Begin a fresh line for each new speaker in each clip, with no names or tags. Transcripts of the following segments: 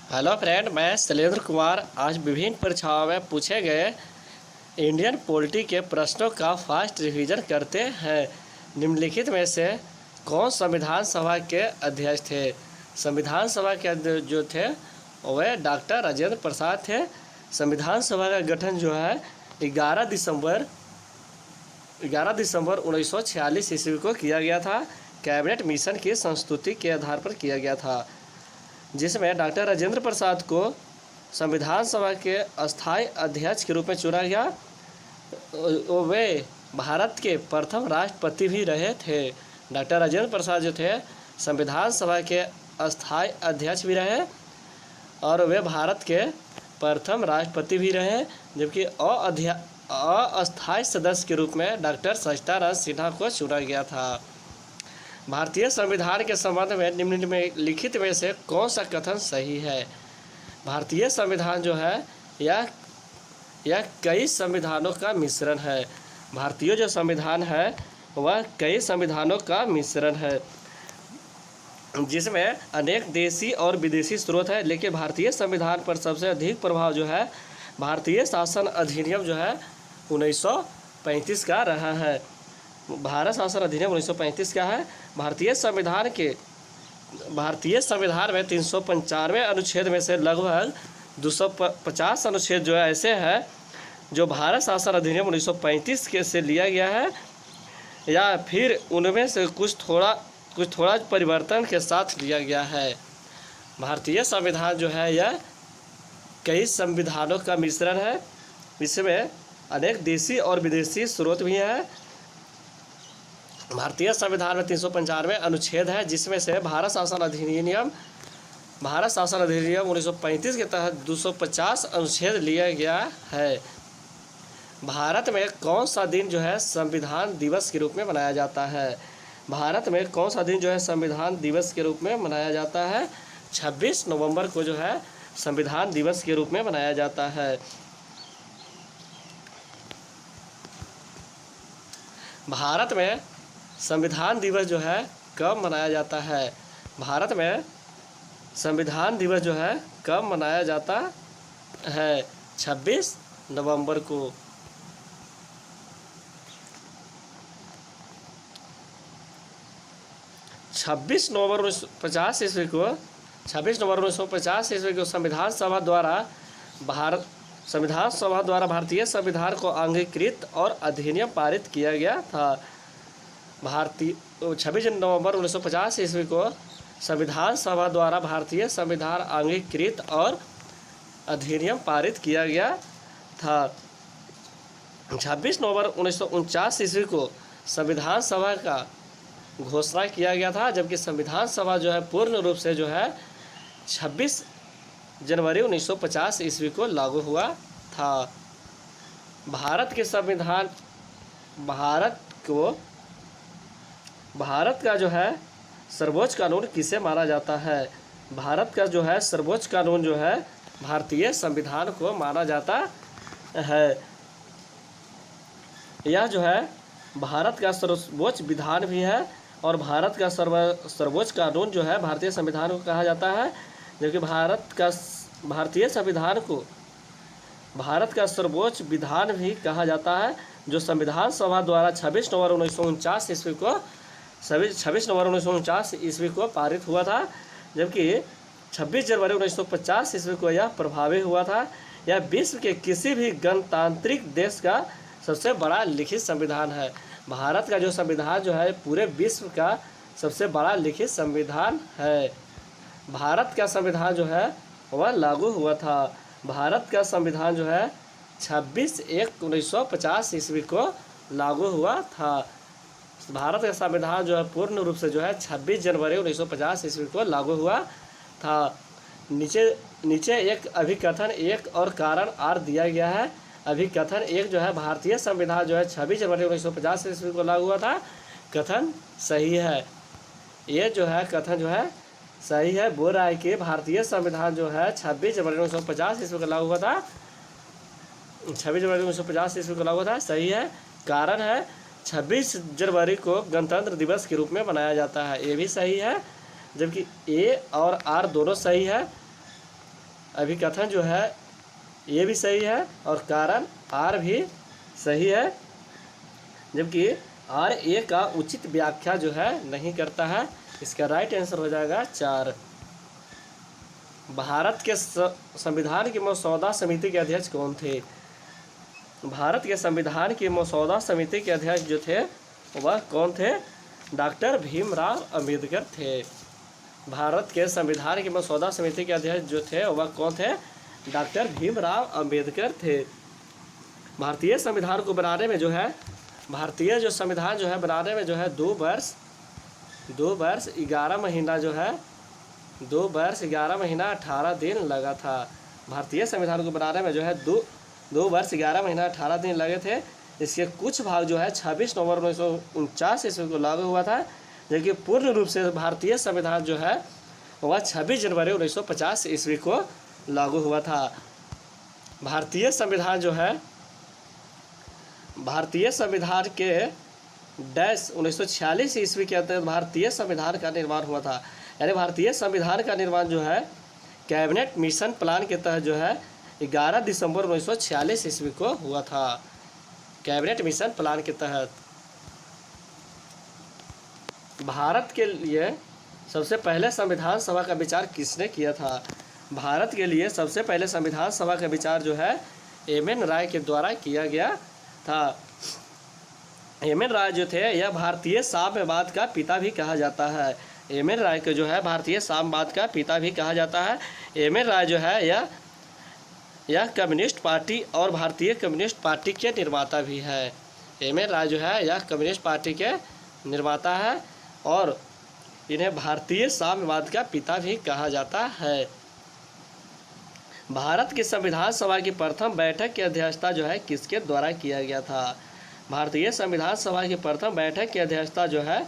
Hello friend, मैं शैलेंद्र कुमार आज विभिन्न परीक्षाओं में पूछे गए इंडियन पॉलिटी के प्रश्नों का फास्ट रिवीजन करते हैं। निम्नलिखित में से कौन संविधान सभा के अध्यक्ष थे? संविधान सभा के अध्यक्ष जो थे वह डॉक्टर राजेंद्र प्रसाद थे। संविधान सभा का गठन जो है 11 दिसंबर 1946 ईस्वी को किया गया था। कैबिनेट मिशन की संस्तुति के आधार पर किया गया था, जिसमें डॉक्टर राजेंद्र प्रसाद को संविधान सभा के अस्थायी अध्यक्ष के रूप में चुना गया। वे भारत के प्रथम राष्ट्रपति भी रहे थे। डॉक्टर राजेंद्र प्रसाद जो थे संविधान सभा के अस्थायी अध्यक्ष भी रहे और वे भारत के प्रथम राष्ट्रपति भी रहे, जबकि अस्थायी सदस्य के रूप में डॉक्टर सचिदानंद सिन्हा को चुना गया था। भारतीय संविधान के संबंध में निम्नलिखित में से कौन सा कथन सही है? भारतीय संविधान जो है यह कई संविधानों का मिश्रण है। भारतीय जो संविधान है वह कई संविधानों का मिश्रण है, जिसमें अनेक देशी और विदेशी स्रोत है। लेकिन भारतीय संविधान पर सबसे अधिक प्रभाव जो है भारतीय शासन अधिनियम जो है 1935 का रहा है। भारत शासन अधिनियम 1935 का है। भारतीय संविधान में 395 अनुच्छेद में से लगभग 250 अनुच्छेद जो है ऐसे हैं जो भारत शासन अधिनियम 1935 के से लिया गया है, या फिर उनमें से कुछ थोड़ा परिवर्तन के साथ लिया गया है। भारतीय संविधान जो है यह कई संविधानों का मिश्रण है। इसमें अनेक देशी और विदेशी स्रोत भी हैं। भारतीय संविधान में 395 अनुच्छेद है, जिसमें से भारत शासन अधिनियम 1935 के तहत 250 अनुच्छेद लिया गया है। भारत में कौन सा दिन जो है संविधान दिवस के रूप में मनाया जाता है? भारत में कौन सा दिन जो है संविधान दिवस के रूप में मनाया जाता है? 26 नवंबर को जो है संविधान दिवस के रूप में मनाया जाता है। भारत में संविधान दिवस जो है कब मनाया जाता है? भारत में संविधान दिवस जो है कब मनाया जाता है? 26 नवंबर को। छब्बीस नवंबर 1950 ईस्वी को संविधान सभा द्वारा भारतीय संविधान को अंगीकृत और अधिनियम पारित किया गया था। 26 नवंबर 1950 ईस्वी को संविधान सभा द्वारा भारतीय संविधान अंगीकृत और अधिनियम पारित किया गया था। 26 नवंबर 1949 ईस्वी को संविधान सभा का घोषणा किया गया था, जबकि संविधान सभा जो है पूर्ण रूप से जो है 26 जनवरी 1950 ईस्वी को लागू हुआ था। भारत का जो है सर्वोच्च कानून किसे माना जाता है? भारत का जो है सर्वोच्च कानून जो है भारतीय संविधान को माना जाता है। यह जो है भारत का सर्वोच्च विधान भी है और भारत का सर्वोच्च कानून जो है भारतीय संविधान को कहा जाता है, जबकि भारतीय संविधान को भारत का सर्वोच्च विधान भी कहा जाता है, जो संविधान सभा द्वारा 26 नवंबर 1949 ईस्वी को पारित हुआ था, जबकि 26 जनवरी 1950 ईस्वी को यह प्रभावी हुआ था। यह विश्व के किसी भी गणतांत्रिक देश का सबसे बड़ा लिखित संविधान है। भारत का जो संविधान जो है पूरे विश्व का सबसे बड़ा लिखित संविधान है। भारत का संविधान जो है वह लागू हुआ था। भारत का संविधान जो है 26/1/1950 ईस्वी को लागू हुआ था। भारत का संविधान जो है पूर्ण रूप से जो है 26 जनवरी 1950 ईस्वी को लागू हुआ था। नीचे एक अभिकथन 1 और कारण R दिया गया है। अभिकथन 1 जो है भारतीय संविधान जो है 26 जनवरी 1950 ईस्वी को लागू हुआ था, कथन सही है। ये जो है कथन जो है सही है, बोल रहा है कि भारतीय संविधान जो है 26 जनवरी 1950 ईस्वी को लागू हुआ था। 26 जनवरी 1950 ईस्वी को लागू हुआ था, सही है। कारण है 26 जनवरी को गणतंत्र दिवस के रूप में मनाया जाता है, ये भी सही है। जबकि ए और आर दोनों सही है। अभिकथन जो है ये भी सही है और कारण आर भी सही है, जबकि आर ए का उचित व्याख्या जो है नहीं करता है। इसका राइट आंसर हो जाएगा 4। भारत के संविधान की मसौदा समिति के अध्यक्ष कौन थे? भारत के संविधान की मसौदा समिति के अध्यक्ष जो थे वह कौन थे? डॉक्टर भीमराव अंबेडकर थे। भारत के संविधान की मसौदा समिति के अध्यक्ष जो थे वह कौन थे? डॉक्टर भीमराव अंबेडकर थे। भारतीय संविधान को बनाने में जो है, भारतीय जो संविधान जो है बनाने में जो है 2 वर्ष 11 महीना जो है 2 वर्ष 11 महीना 18 दिन लगा था। भारतीय संविधान को बनाने में जो है 2 वर्ष 11 महीना 18 दिन लगे थे। इसके कुछ भाग जो है 26 नवंबर 1949 ईस्वी को लागू हुआ था, जबकि पूर्ण रूप से भारतीय संविधान जो है वह 26 जनवरी 1950 ईस्वी को लागू हुआ था। भारतीय संविधान जो है, भारतीय संविधान के 1946 ईस्वी के अंतर्गत भारतीय संविधान का निर्माण हुआ था। यानी भारतीय संविधान का निर्माण जो है कैबिनेट मिशन प्लान के तहत जो है 11 दिसंबर 1946 ईस्वी को हुआ था। कैबिनेट मिशन प्लान के तहत। भारत के लिए सबसे पहले संविधान सभा का विचार किसने किया था? भारत के लिए सबसे पहले संविधान सभा का विचार जो है एम.एन. राय के द्वारा किया गया था। एम.एन. राय जो थे यह भारतीय साम्यवाद का पिता भी कहा जाता है। एम.एन. राय को जो है भारतीय साम्यवाद का पिता भी कहा जाता है। एम.एन. राय जो है यह कम्युनिस्ट पार्टी और भारतीय कम्युनिस्ट पार्टी के निर्माता भी है। एम.एन. राय जो है यह कम्युनिस्ट पार्टी के निर्माता है और इन्हें भारतीय साम्यवाद का पिता भी कहा जाता है। भारत की संविधान सभा की प्रथम बैठक की अध्यक्षता जो है किसके द्वारा किया गया था? भारतीय संविधान सभा की प्रथम बैठक की अध्यक्षता जो है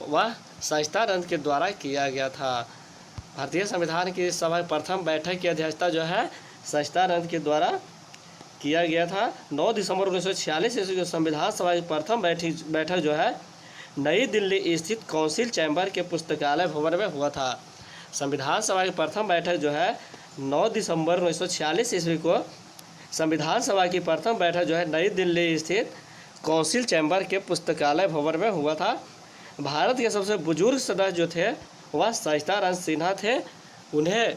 वह सच्चिदानंद के द्वारा किया गया था। भारतीय संविधान की सभा प्रथम बैठक की अध्यक्षता जो है सच्चिदानंद के द्वारा किया गया था। 9 दिसंबर 1946 ईस्वी को संविधान सभा की प्रथम बैठक जो है नई दिल्ली स्थित काउंसिल चैम्बर के पुस्तकालय भवन में हुआ था। संविधान सभा की प्रथम बैठक जो है 9 दिसंबर 1946 ईस्वी को संविधान सभा की प्रथम बैठक जो है नई दिल्ली स्थित काउंसिल चैम्बर के पुस्तकालय भवन में हुआ था। भारत के सबसे बुजुर्ग सदस्य जो थे वह सच्चिदानंद सिन्हा थे। उन्हें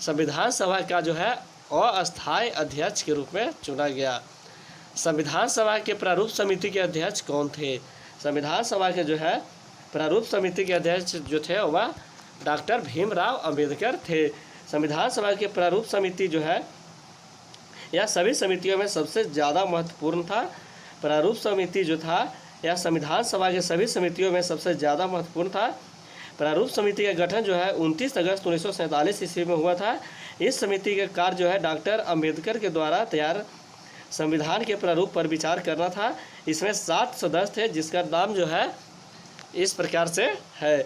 संविधान सभा का जो है अस्थायी अध्यक्ष के रूप में चुना गया। संविधान सभा के प्रारूप समिति के अध्यक्ष कौन थे? संविधान सभा के जो है प्रारूप समिति के अध्यक्ष जो थे वह डॉक्टर भीमराव अंबेडकर थे। संविधान सभा के प्रारूप समिति जो है यह सभी समितियों में सबसे ज़्यादा महत्वपूर्ण था। प्रारूप समिति जो था यह संविधान सभा के सभी समितियों में सबसे ज़्यादा महत्वपूर्ण था। प्रारूप समिति का गठन जो है 29 अगस्त 1947 ईस्वी में हुआ था। इस समिति का कार्य जो है डॉक्टर अंबेडकर के द्वारा तैयार संविधान के प्रारूप पर विचार करना था। इसमें 7 सदस्य थे जिसका नाम जो है इस प्रकार से है।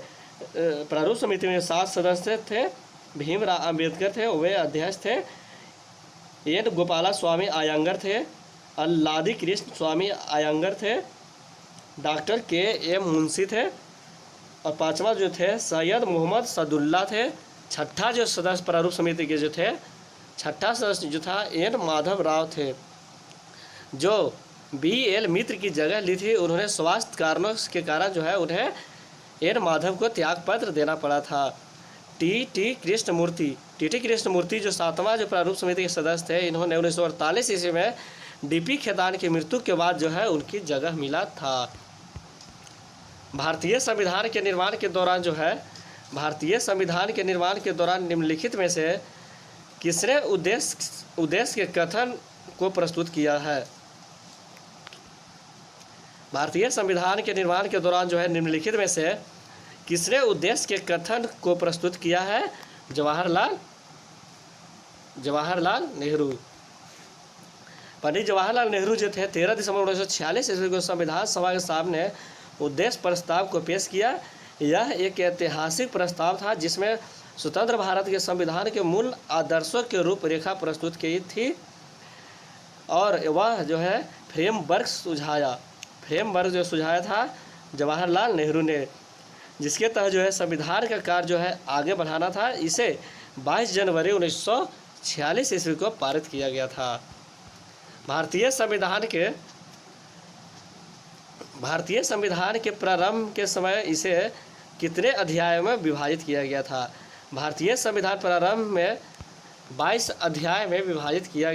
प्रारूप समिति में 7 सदस्य थे। भीमराव अंबेडकर थे, वे अध्यक्ष थे। एन गोपाला स्वामी अयंगर थे। अल्लादी कृष्ण स्वामी अयंगर थे। Doctor KM. मुंशी थे। और 5वां जो थे सैयद मोहम्मद सदुल्ला थे। छठा जो सदस्य प्रारूप समिति के जो थे, छठा सदस्य जो था एन माधव राव थे, जो बी.एल. मित्र की जगह ली थी। उन्होंने स्वास्थ्य कारणों के कारण जो है उन्हें एन माधव को त्यागपत्र देना पड़ा था। टी.टी. कृष्णमूर्ति जो 7वां जो प्रारूप समिति के सदस्य थे, इन्होंने 1948 ईस्वी में डी.पी. खेतान की मृत्यु के बाद जो है उनकी जगह मिला था। भारतीय संविधान के निर्माण के दौरान जो है निम्नलिखित में से किसने उद्देश्य के कथन को प्रस्तुत किया है? भारतीय संविधान के निर्माण के दौरान जो है निम्नलिखित में से किसने उद्देश्य के कथन को प्रस्तुत किया है? जवाहरलाल नेहरू। पंडित जवाहरलाल नेहरू जो थे 13 दिसंबर 1946 ईस्वी को संविधान सभा के सामने उद्देश्य प्रस्ताव को पेश किया। यह एक ऐतिहासिक प्रस्ताव था जिसमें स्वतंत्र भारत के संविधान के मूल आदर्शों के रूपरेखा प्रस्तुत की थी और वह जो है फ्रेमवर्क जो सुझाया था जवाहरलाल नेहरू ने, जिसके तहत जो है संविधान का कार्य जो है आगे बढ़ाना था। इसे 22 जनवरी 1946 ईस्वी को पारित किया गया था। भारतीय संविधान के प्रारंभ के समय इसे कितने अध्यायों में विभाजित किया गया था? भारतीय संविधान प्रारंभ में 22 अध्याय में विभाजित किया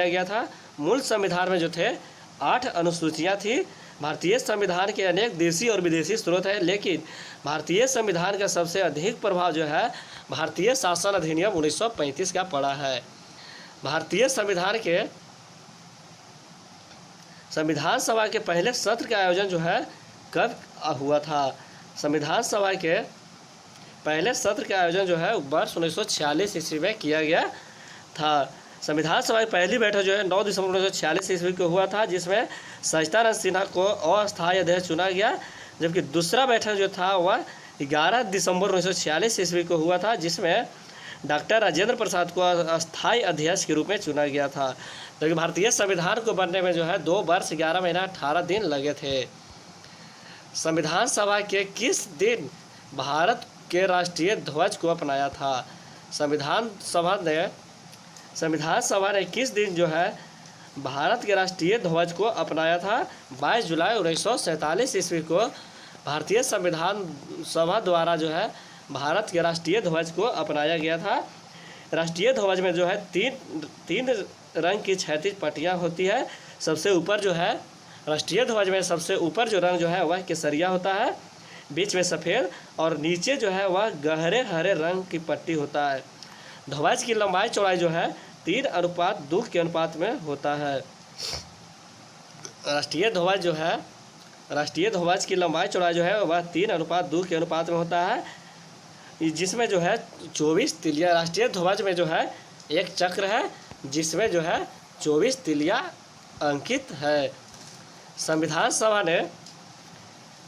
गया था। मूल संविधान में जो थे 8 अनुसूचियां थी। भारतीय संविधान के अनेक देशी और विदेशी स्रोत हैं, लेकिन भारतीय संविधान का सबसे अधिक प्रभाव जो है भारतीय शासन अधिनियम 1935 का पड़ा है। भारतीय संविधान सभा के पहले सत्र का आयोजन जो है कब हुआ था? संविधान सभा के पहले सत्र का आयोजन जो है वर्ष 1946 ईस्वी में किया गया था। संविधान सभा की पहली बैठक जो है 9 दिसंबर 1946 ईस्वी को हुआ था, जिसमें सच्चिदानंद सिन्हा को अस्थायी अध्यक्ष चुना गया, जबकि दूसरा बैठक जो था वह 11 दिसंबर 1946 ईस्वी को हुआ था, जिसमें डॉक्टर राजेंद्र प्रसाद को अस्थायी अध्यक्ष के रूप में चुना गया था। जबकि भारतीय संविधान को बनने में जो है 2 वर्ष 11 महीना 18 दिन लगे थे। संविधान सभा के किस दिन भारत के राष्ट्रीय ध्वज को अपनाया था? संविधान सभा ने किस दिन जो है भारत के राष्ट्रीय ध्वज को अपनाया था? 22 जुलाई 1947 ईस्वी को भारतीय संविधान सभा द्वारा जो है भारत के राष्ट्रीय ध्वज को अपनाया गया था। राष्ट्रीय ध्वज में जो है तीन रंग की क्षैतिज पट्टियाँ होती है। सबसे ऊपर जो है राष्ट्रीय ध्वज में सबसे ऊपर जो रंग जो है वह केसरिया होता है, बीच में सफ़ेद और नीचे जो है वह गहरे हरे रंग की पट्टी होता है। ध्वज की लंबाई चौड़ाई जो है 3:2 के अनुपात में होता है। राष्ट्रीय ध्वज की लंबाई चौड़ाई जो है वह 3:2 के अनुपात में होता है, जिसमें जो है 24 तिलियाँ। राष्ट्रीय ध्वज में जो है एक चक्र है जिसमें जो है 24 तिलियाँ अंकित है। संविधान सभा ने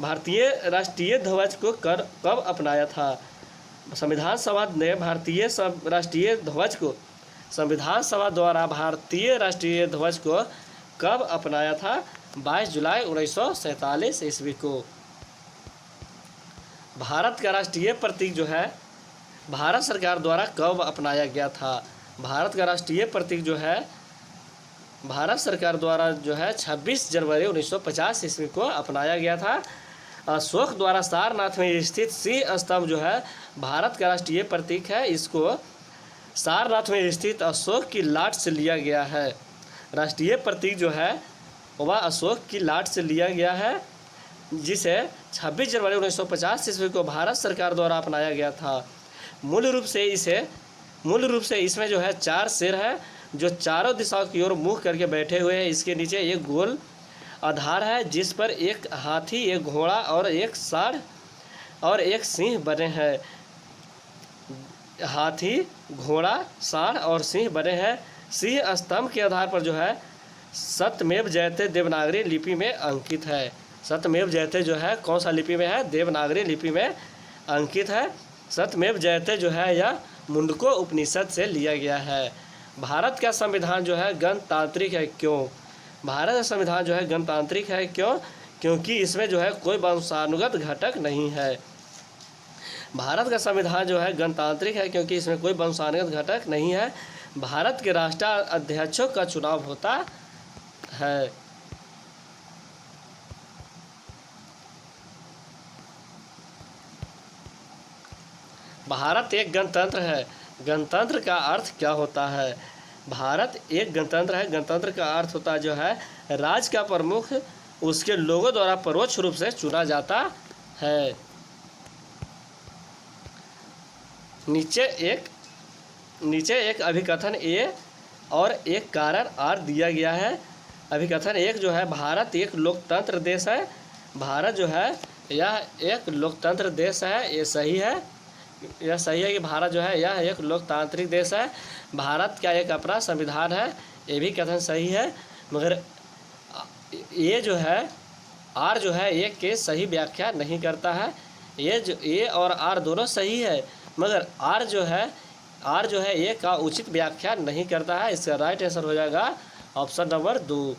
भारतीय राष्ट्रीय ध्वज को कब अपनाया था? संविधान सभा ने राष्ट्रीय ध्वज को संविधान सभा द्वारा भारतीय राष्ट्रीय ध्वज को कब अपनाया था? 22 जुलाई 1947 ईस्वी को। भारत का राष्ट्रीय प्रतीक जो है भारत सरकार द्वारा कब अपनाया गया था? भारत का राष्ट्रीय प्रतीक जो है भारत सरकार द्वारा जो है 26 जनवरी 1950 ईस्वी को अपनाया गया था। अशोक द्वारा सारनाथ में स्थित सिंह स्तंभ जो है भारत का राष्ट्रीय प्रतीक है। इसको सारनाथ में स्थित अशोक की लाट से लिया गया है। राष्ट्रीय प्रतीक जो है वह अशोक की लाट से लिया गया है, जिसे 26 जनवरी 1950 ईस्वी को भारत सरकार द्वारा अपनाया गया था। मूल रूप से इसमें जो है 4 शेर है जो चारों दिशाओं की ओर मुख करके बैठे हुए हैं। इसके नीचे एक गोल आधार है जिस पर एक हाथी, एक घोड़ा और एक सांड और एक सिंह बने हैं। हाथी, घोड़ा, सांड और सिंह बने हैं। सिंह स्तंभ के आधार पर जो है सत्यमेव जयते देवनागरी लिपि में अंकित है। सत्यमेव जयते जो है कौन सा लिपि में है? देवनागरी लिपि में अंकित है। सत्यमेव जयते जो है यह मुंडको उपनिषद से लिया गया है। भारत का संविधान जो है गणतांत्रिक है क्यों? भारत का संविधान जो है गणतांत्रिक है क्यों? क्योंकि इसमें जो है कोई वंशानुगत घटक नहीं है। भारत का संविधान जो है गणतांत्रिक है क्योंकि इसमें कोई वंशानुगत घटक नहीं है। भारत के राष्ट्राध्यक्षों का चुनाव होता है। भारत एक गणतंत्र है। गणतंत्र का अर्थ क्या होता है? भारत एक गणतंत्र है। गणतंत्र का अर्थ होता है जो है राज्य का प्रमुख उसके लोगों द्वारा परोक्ष रूप से चुना जाता है। नीचे एक अभिकथन ए और एक कारण आर दिया गया है। अभिकथन एक जो है भारत एक लोकतंत्र देश है। भारत जो है यह एक लोकतंत्र देश है। ये सही है। यह सही है कि भारत जो है यह एक लोकतांत्रिक देश है। भारत का एक अपना संविधान है। ये भी कथन सही है, मगर ये जो है आर जो है ये के सही व्याख्या नहीं करता है। ये और आर दोनों सही है, मगर आर जो है ये का उचित व्याख्या नहीं करता है। इसका राइट आंसर हो जाएगा ऑप्शन नंबर 2।